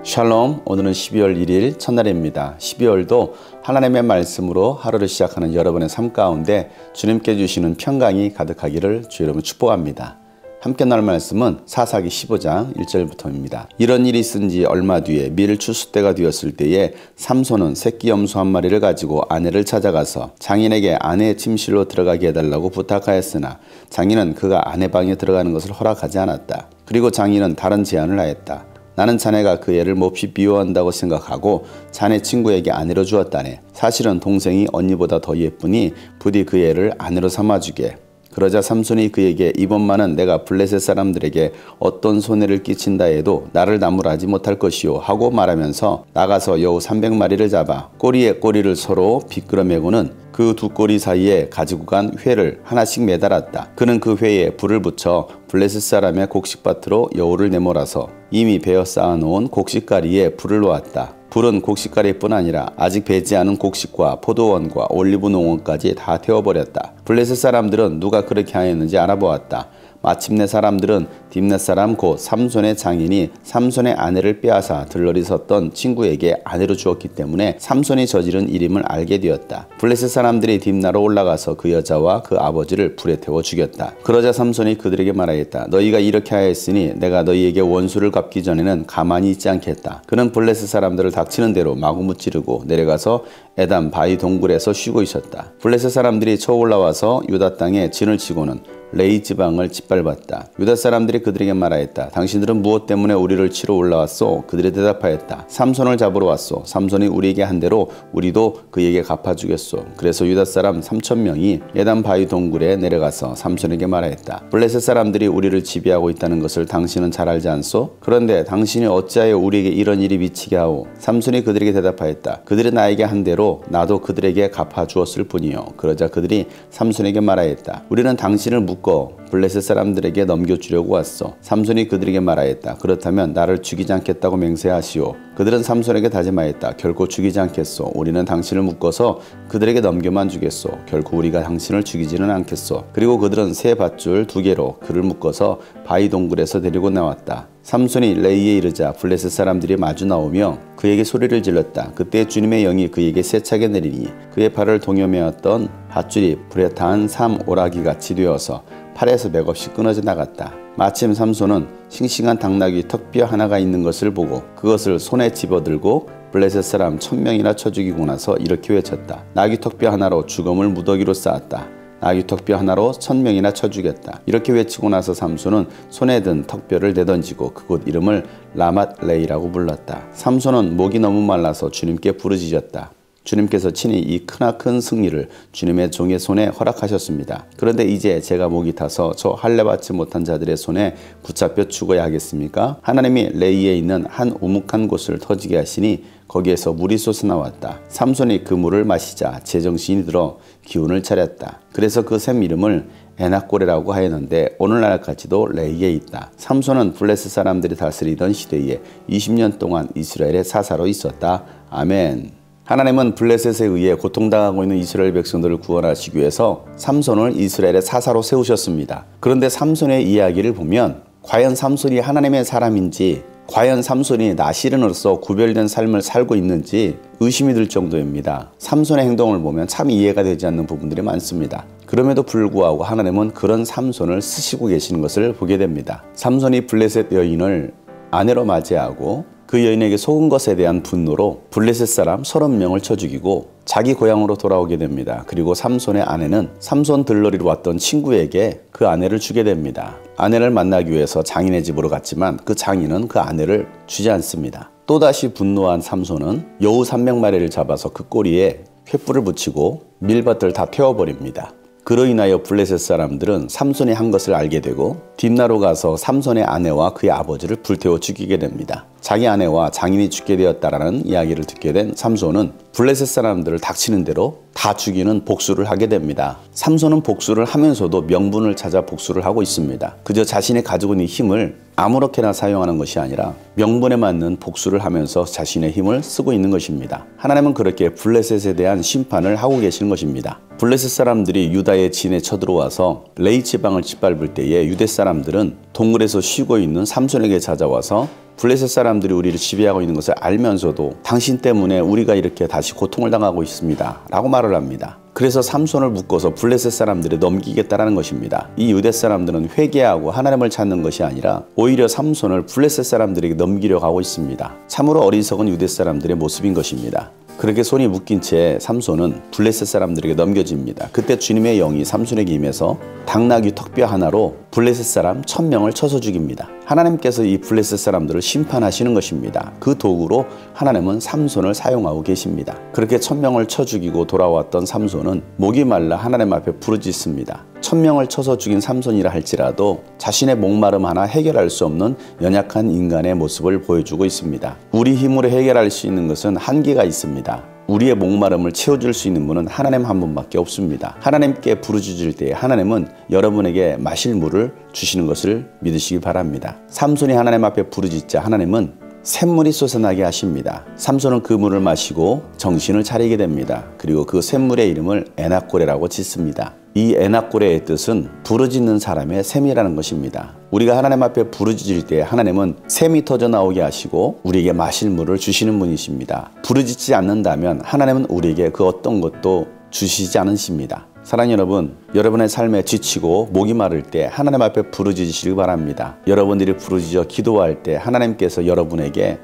샬롬, 오늘은 12월 1일 첫날입니다. 12월도 하나님의 말씀으로 하루를 시작하는 여러분의 삶 가운데 주님께 주시는 평강이 가득하기를 주 여러분 축복합니다. 함께 나눌 말씀은 사사기 15장 1절부터입니다. 이런 일이 있은 지 얼마 뒤에 밀 추수 때가 되었을 때에 삼손은 새끼 염소 한 마리를 가지고 아내를 찾아가서 장인에게 아내의 침실로 들어가게 해달라고 부탁하였으나 장인은 그가 아내 방에 들어가는 것을 허락하지 않았다. 그리고 장인은 다른 제안을 하였다. 나는 자네가 그 애를 몹시 미워한다고 생각하고 자네 친구에게 아내로 주었다네. 사실은 동생이 언니보다 더 예쁘니 부디 그 애를 아내로 삼아주게. 그러자 삼손이 그에게 이번만은 내가 블레셋 사람들에게 어떤 손해를 끼친다 해도 나를 나무라지 못할 것이요 하고 말하면서 나가서 여우 300마리를 잡아 꼬리에 꼬리를 서로 비끄러매고는 그 두 꼬리 사이에 가지고 간 회를 하나씩 매달았다. 그는 그 회에 불을 붙여 블레셋 사람의 곡식밭으로 여우를 내몰아서 이미 베어 쌓아놓은 곡식가리에 불을 놓았다. 불은 곡식가리뿐 아니라 아직 배지 않은 곡식과 포도원과 올리브 농원까지 다 태워버렸다. 블레셋 사람들은 누가 그렇게 하였는지 알아보았다. 마침내 사람들은 딥낫 사람 곧 삼손의 장인이 삼손의 아내를 빼앗아 들러리 섰던 친구에게 아내로 주었기 때문에 삼손이 저지른 일임을 알게 되었다. 블레셋 사람들이 딥낫로 올라가서 그 여자와 그 아버지를 불에 태워 죽였다. 그러자 삼손이 그들에게 말하였다. 너희가 이렇게 하였으니 내가 너희에게 원수를 갚기 전에는 가만히 있지 않겠다. 그는 블레셋 사람들을 닥치는 대로 마구 무찌르고 내려가서 에담 바위 동굴에서 쉬고 있었다. 블레셋 사람들이 쳐 올라와서 유다 땅에 진을 치고는 레이 지방을 짓밟았다. 유다 사람들이 그들에게 말하였다. 당신들은 무엇 때문에 우리를 치러 올라왔소? 그들이 대답하였다. 삼손을 잡으러 왔소. 삼손이 우리에게 한 대로 우리도 그에게 갚아주겠소. 그래서 유다 사람 3,000명이 에담 바위 동굴에 내려가서 삼손에게 말하였다. 블레셋 사람들이 우리를 지배하고 있다는 것을 당신은 잘 알지 않소? 그런데 당신이 어찌하여 우리에게 이런 일이 미치게 하오? 삼손이 그들에게 대답하였다. 그들이 나에게 한 대로 나도 그들에게 갚아주었을 뿐이요. 그러자 그들이 삼손에게 말하였다. 우리는 당신을 묶어 블레셋 사람들에게 넘겨주려고 왔어. 삼손이 그들에게 말하였다. 그렇다면 나를 죽이지 않겠다고 맹세하시오. 그들은 삼손에게 다짐하였다. 결코 죽이지 않겠소. 우리는 당신을 묶어서 그들에게 넘겨만 주겠소. 결코 우리가 당신을 죽이지는 않겠소. 그리고 그들은 새 밧줄 2개로 그를 묶어서 바위 동굴에서 데리고 나왔다. 삼손이 레이에 이르자 블레셋 사람들이 마주 나오며 그에게 소리를 질렀다. 그때 주님의 영이 그에게 세차게 내리니 그의 팔을 동여매었던 밧줄이 불에 탄 삼오라기같이 되어서 팔에서 맥없이 끊어져 나갔다. 마침 삼손은 싱싱한 당나귀 턱뼈 하나가 있는 것을 보고 그것을 손에 집어들고 블레셋 사람 1,000명이나 쳐 죽이고 나서 이렇게 외쳤다. 나귀 턱뼈 하나로 죽음을 무더기로 쌓았다. 나귀 턱뼈 하나로 1,000명이나 쳐 죽였다. 이렇게 외치고 나서 삼손은 손에 든 턱뼈를 내던지고 그곳 이름을 라맛 레이라고 불렀다. 삼손은 목이 너무 말라서 주님께 부르짖었다. 주님께서 친히 이 크나큰 승리를 주님의 종의 손에 허락하셨습니다. 그런데 이제 제가 목이 타서 저 할례받지 못한 자들의 손에 붙잡혀 죽어야 하겠습니까? 하나님이 레이에 있는 한 우묵한 곳을 터지게 하시니 거기에서 물이 솟아나왔다. 삼손이 그 물을 마시자 제정신이 들어 기운을 차렸다. 그래서 그 샘 이름을 에낙고레라고 하였는데 오늘날까지도 레이에 있다. 삼손은 블레셋 사람들이 다스리던 시대에 20년 동안 이스라엘의 사사로 있었다. 아멘. 하나님은 블레셋에 의해 고통당하고 있는 이스라엘 백성들을 구원하시기 위해서 삼손을 이스라엘의 사사로 세우셨습니다. 그런데 삼손의 이야기를 보면 과연 삼손이 하나님의 사람인지 과연 삼손이 나시른으로서 구별된 삶을 살고 있는지 의심이 들 정도입니다. 삼손의 행동을 보면 참 이해가 되지 않는 부분들이 많습니다. 그럼에도 불구하고 하나님은 그런 삼손을 쓰시고 계시는 것을 보게 됩니다. 삼손이 블레셋 여인을 아내로 맞이하고 그 여인에게 속은 것에 대한 분노로 블레셋 사람 30명을 쳐 죽이고 자기 고향으로 돌아오게 됩니다. 그리고 삼손의 아내는 삼손 들러리로 왔던 친구에게 그 아내를 주게 됩니다. 아내를 만나기 위해서 장인의 집으로 갔지만 그 장인은 그 아내를 주지 않습니다. 또다시 분노한 삼손은 여우 300마리를 잡아서 그 꼬리에 횃불을 붙이고 밀밭을 다 태워버립니다. 그로 인하여 블레셋 사람들은 삼손이 한 것을 알게 되고 딥나로 가서 삼손의 아내와 그의 아버지를 불태워 죽이게 됩니다. 자기 아내와 장인이 죽게 되었다라는 이야기를 듣게 된 삼손은 블레셋 사람들을 닥치는 대로 다 죽이는 복수를 하게 됩니다. 삼손은 복수를 하면서도 명분을 찾아 복수를 하고 있습니다. 그저 자신이 가지고 있는 힘을 아무렇게나 사용하는 것이 아니라 명분에 맞는 복수를 하면서 자신의 힘을 쓰고 있는 것입니다. 하나님은 그렇게 블레셋에 대한 심판을 하고 계시는 것입니다. 블레셋 사람들이 유다의 진에 쳐들어와서 레이 지방을 짓밟을 때에 유대 사람들은 동굴에서 쉬고 있는 삼손에게 찾아와서 블레셋 사람들이 우리를 지배하고 있는 것을 알면서도 당신 때문에 우리가 이렇게 다시 고통을 당하고 있습니다 라고 말을 합니다. 그래서 삼손을 묶어서 블레셋 사람들에 넘기겠다라는 것입니다. 이 유대 사람들은 회개하고 하나님을 찾는 것이 아니라 오히려 삼손을 블레셋 사람들에게 넘기려고 하고 있습니다. 참으로 어리석은 유대 사람들의 모습인 것입니다. 그렇게 손이 묶인 채 삼손은 블레셋 사람들에게 넘겨집니다. 그때 주님의 영이 삼손에게 임해서 당나귀 턱뼈 하나로 블레셋 사람 1000명을 쳐서 죽입니다. 하나님께서 이 블레셋 사람들을 심판하시는 것입니다. 그 도구로 하나님은 삼손을 사용하고 계십니다. 그렇게 1000명을 쳐 죽이고 돌아왔던 삼손은 목이 말라 하나님 앞에 부르짖습니다. 1000명을 쳐서 죽인 삼손이라 할지라도 자신의 목마름 하나 해결할 수 없는 연약한 인간의 모습을 보여주고 있습니다. 우리 힘으로 해결할 수 있는 것은 한계가 있습니다. 우리의 목마름을 채워줄 수 있는 분은 하나님 한 분밖에 없습니다. 하나님께 부르짖을 때 하나님은 여러분에게 마실 물을 주시는 것을 믿으시기 바랍니다. 삼손이 하나님 앞에 부르짖자 하나님은 샘물이 솟아나게 하십니다. 삼손은 그 물을 마시고 정신을 차리게 됩니다. 그리고 그 샘물의 이름을 에낙고레라고 짓습니다. 이 에낙고레의 뜻은 부르짖는 사람의 샘이라는 것입니다. 우리가 하나님 앞에 부르짖을 때 하나님은 샘이 터져 나오게 하시고 우리에게 마실 물을 주시는 분이십니다. 부르짖지 않는다면 하나님은 우리에게 그 어떤 것도 주시지 않으십니다. 사랑하는 여러분, 여러분의 삶에 지치고 목이 마를 때 하나님 앞에 부르짖으시기 바랍니다. 여러분들이 부르짖어 기도할 때 하나님께서 여러분에게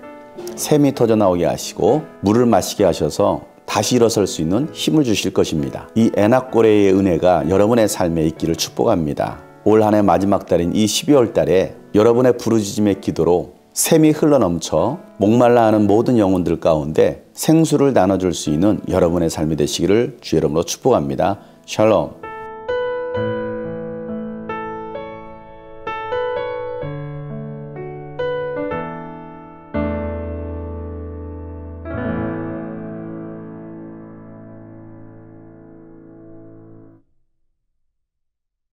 샘이 터져 나오게 하시고 물을 마시게 하셔서 다시 일어설 수 있는 힘을 주실 것입니다. 이 에낙고레의 은혜가 여러분의 삶에 있기를 축복합니다. 올 한 해 마지막 달인 이 12월 달에 여러분의 부르짖음의 기도로 샘이 흘러넘쳐 목말라 하는 모든 영혼들 가운데 생수를 나눠줄 수 있는 여러분의 삶이 되시기를 주의 이름으로 축복합니다. 샬롬.